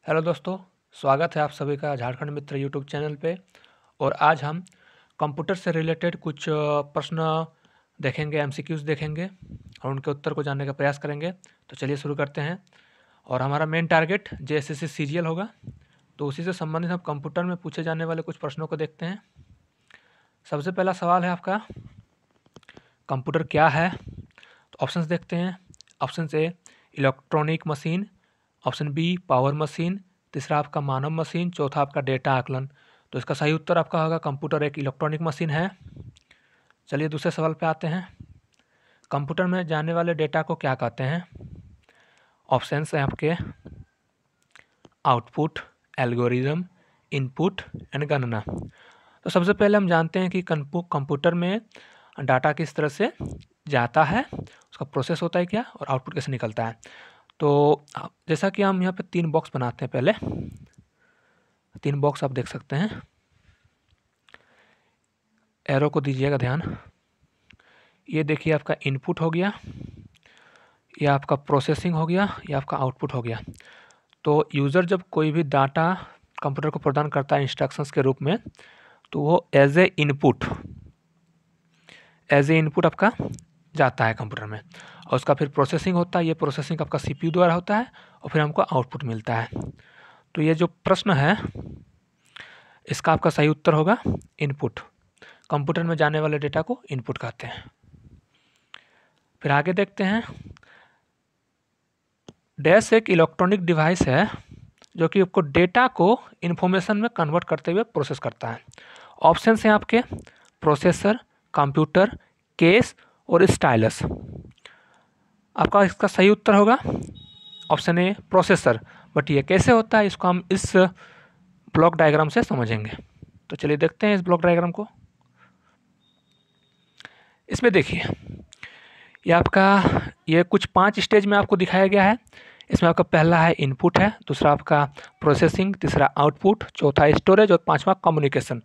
Hello दोस्तों, स्वागत है आप सभी का झारखंड मित्र यूट्यूब चैनल पे। और आज हम कंप्यूटर से रिलेटेड कुछ प्रश्न देखेंगे, एमसीक्यूज देखेंगे और उनके उत्तर को जानने का प्रयास करेंगे। तो चलिए शुरू करते हैं। और हमारा मेन टारगेट जेएसएससी सीजीएल होगा, तो उसी से संबंधित हम कंप्यूटर में पूछे जाने वाले कुछ प्रश्नों को देखते हैं। सबसे पहला सवाल है आपका, कंप्यूटर क्या है? तो ऑप्शंस देखते हैं। Option A electronic machine, option B power machine, तीसरा आपका मानव मशीन, चौथा आपका डेटा आकलन। तो इसका सही उत्तर आपका होगा कंप्यूटर एक इलेक्ट्रॉनिक मशीन है। चलिए दूसरे सवाल पे आते हैं। कंप्यूटर में जाने वाले डेटा को क्या कहते हैं? ऑप्शंस हैं आपके आउटपुट, एल्गोरिदम, इनपुट एंड गणना। तो सबसे पहले हम जानते हैं कि कंप्यूटर में डाटा किस तरह से जाता है, उसका प्रोसेस होता है क्या, और आउटपुट कैसे निकलता है। तो जैसा कि हम यहाँ पे 3 बॉक्स बनाते हैं। पहले 3 बॉक्स आप देख सकते हैं, एरो को दीजिएगा ध्यान। ये देखिए आपका इनपुट हो गया, या आपका प्रोसेसिंग हो गया, या आपका आउटपुट हो गया। तो यूज़र जब कोई भी डाटा कंप्यूटर को प्रदान करता है इंस्ट्रक्शंस के रूप में, तो वो एज ए इनपुट आपका जाता है कंप्यूटर में, और उसका फिर प्रोसेसिंग होता है। ये प्रोसेसिंग आपका सीपीयू द्वारा होता है, और फिर हमको आउटपुट मिलता है। तो ये जो प्रश्न है, इसका आपका सही उत्तर होगा इनपुट। कंप्यूटर में जाने वाले डेटा को इनपुट कहते हैं। फिर आगे देखते हैं। डैश एक इलेक्ट्रॉनिक डिवाइस है जो कि आपको डेटा को इंफॉर्मेशन में कन्वर्ट करते हुए प्रोसेस करता है। ऑप्शन हैं आपके प्रोसेसर, कंप्यूटर, केस और स्टाइलस। आपका इसका सही उत्तर होगा ऑप्शन ए प्रोसेसर। बट ये कैसे होता है, इसको हम इस ब्लॉक डायग्राम से समझेंगे। तो चलिए देखते हैं इस ब्लॉक डायग्राम को। इसमें देखिए ये कुछ 5 स्टेज में आपको दिखाया गया है। इसमें आपका पहला है इनपुट है, दूसरा आपका प्रोसेसिंग, तीसरा आउटपुट, चौथा स्टोरेज और पांचवा कम्युनिकेशन।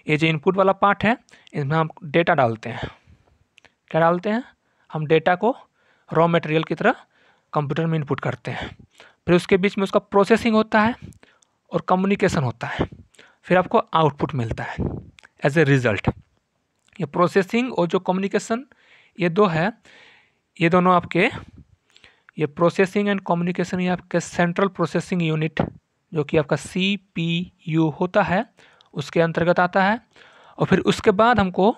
ये जो इनपुट वाला पार्ट है, इसमें हम डेटा डालते हैं। क्या डालते हैं? हम डेटा को रॉ मटेरियल की तरह कंप्यूटर में इनपुट करते हैं। फिर उसके बीच में उसका प्रोसेसिंग होता है और कम्युनिकेशन होता है। फिर आपको आउटपुट मिलता है एज ए रिजल्ट। ये प्रोसेसिंग और जो कम्युनिकेशन, ये दो है, ये दोनों आपके, ये प्रोसेसिंग एंड कम्युनिकेशन, ये आपके सेंट्रल प्रोसेसिंग यूनिट जो कि आपका सीपीयू होता है, उसके अंतर्गत आता है। और फिर उसके बाद हमको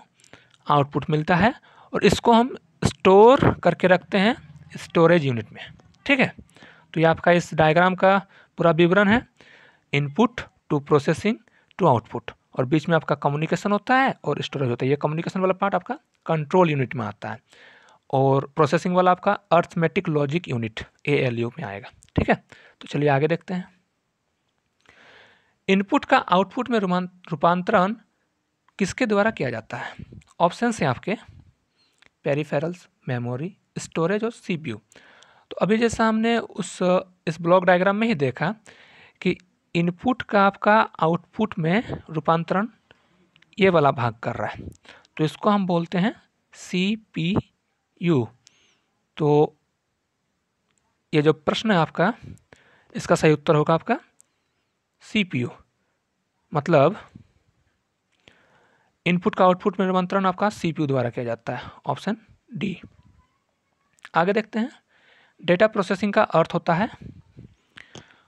आउटपुट मिलता है, और इसको हम स्टोर करके रखते हैं स्टोरेज यूनिट में। ठीक है, तो ये आपका इस डायग्राम का पूरा विवरण है, input to processing to output, और बीच में आपका कम्युनिकेशन होता है और स्टोरेज होता है। ये कम्युनिकेशन वाला पार्ट आपका कंट्रोल यूनिट में आता है, और प्रोसेसिंग वाला आपका अर्थमेटिक लॉजिक यूनिट ALU में आएगा। ठीक है, तो चलिए आगे देखते हैं। इनपुट का आउटपुट में रूपांतरण किसके द्वारा किया जाता है? ऑप्शन हैं आपके पेरिफेरल्स, मेमोरी, स्टोरेज और CPU। तो अभी जैसा हमने इस ब्लॉक डायग्राम में ही देखा कि इनपुट का आपका आउटपुट में रूपांतरण ये वाला भाग कर रहा है, तो इसको हम बोलते हैं CPU। तो ये जो प्रश्न है आपका, इसका सही उत्तर होगा आपका CPU। मतलब इनपुट का आउटपुट में रूपांतरण आपका CPU द्वारा किया जाता है, ऑप्शन डी। आगे देखते हैं। डेटा प्रोसेसिंग का अर्थ होता है,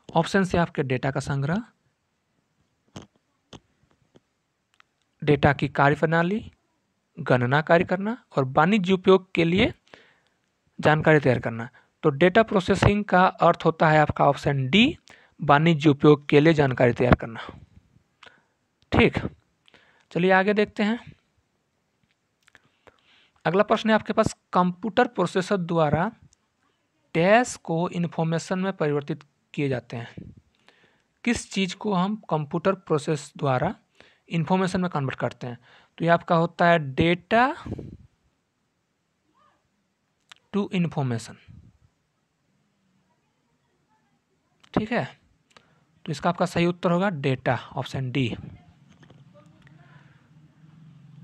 ऑप्शन से आपके डेटा का संग्रह, डेटा की कार्यप्रणाली, गणना कार्य करना और वाणिज्य उपयोग के लिए जानकारी तैयार करना। तो डेटा प्रोसेसिंग का अर्थ होता है आपका ऑप्शन डी, वाणिज्य उपयोग के लिए जानकारी तैयार करना। ठीक, चलिए आगे देखते हैं। अगला प्रश्न है आपके पास, कंप्यूटर प्रोसेसर द्वारा डैश को इंफॉर्मेशन में परिवर्तित किए जाते हैं। किस चीज़ को हम कंप्यूटर प्रोसेस द्वारा इंफॉर्मेशन में कन्वर्ट करते हैं? तो ये आपका होता है डेटा टू इंफॉर्मेशन। ठीक है, तो इसका आपका सही उत्तर होगा डेटा, ऑप्शन डी।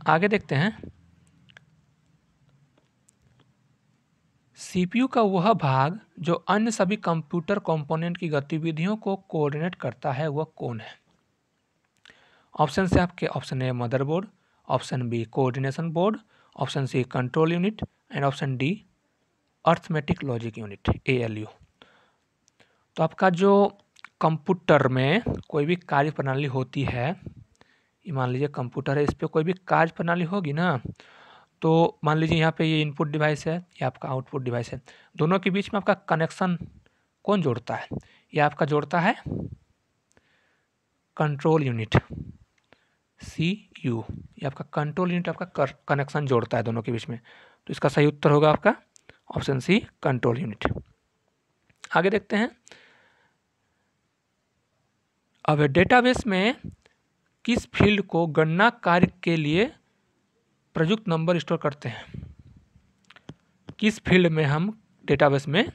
आगे देखते हैं। सीपीयू का वह भाग जो अन्य सभी कंप्यूटर कंपोनेंट की गतिविधियों को कोऑर्डिनेट करता है वह कौन है? ऑप्शन से आपके option A motherboard, option B coordination board, option C control unit and option D arithmetic logic unit ALU। तो आपका जो कंप्यूटर में कोई भी कार्य प्रणाली होती है, ये मान लीजिए कंप्यूटर है, इस पर कोई भी कार्य प्रणाली होगी ना, तो मान लीजिए यहाँ पे ये इनपुट डिवाइस है, ये आपका आउटपुट डिवाइस है, दोनों के बीच में आपका कनेक्शन कौन जोड़ता है? ये आपका जोड़ता है कंट्रोल यूनिट CU। ये आपका कंट्रोल यूनिट आपका कनेक्शन जोड़ता है दोनों के बीच में। तो इसका सही उत्तर होगा आपका ऑप्शन सी कंट्रोल यूनिट। आगे देखते हैं। अब डेटाबेस में किस फील्ड को गणना कार्य के लिए प्रयुक्त नंबर स्टोर करते हैं? किस फील्ड में हम डेटाबेस में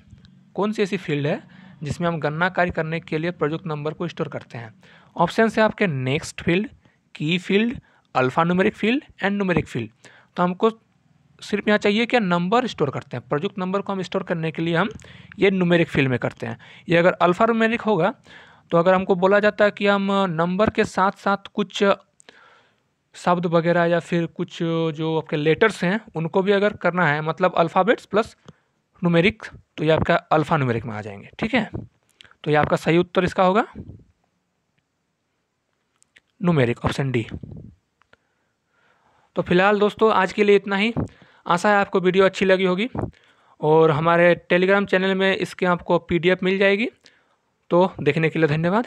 कौन सी ऐसी फील्ड है जिसमें हम गणना कार्य करने के लिए प्रयुक्त नंबर को स्टोर करते हैं? ऑप्शन है आपके नेक्स्ट फील्ड, की field, alpha numeric field and numeric field. तो हमको सिर्फ यहाँ चाहिए क्या नंबर स्टोर करते हैं, प्रयुक्त नंबर को हम स्टोर करने के लिए हम ये न्यूमेरिक फील्ड में करते हैं। ये अगर अल्फा न्यूमेरिक होगा तो अगर हमको बोला जाता है कि हम नंबर के साथ साथ कुछ शब्द वगैरह या फिर कुछ जो आपके लेटर्स हैं उनको भी अगर करना है, मतलब अल्फ़ाबेट्स प्लस न्यूमेरिक, तो ये आपका अल्फ़ा न्यूमेरिक में आ जाएंगे। ठीक है, तो ये आपका सही उत्तर इसका होगा न्यूमेरिक, ऑप्शन डी। तो फिलहाल दोस्तों आज के लिए इतना ही। आशा है आपको वीडियो अच्छी लगी होगी और हमारे टेलीग्राम चैनल में इसके आपको PDF मिल जाएगी। तो देखने के लिए धन्यवाद।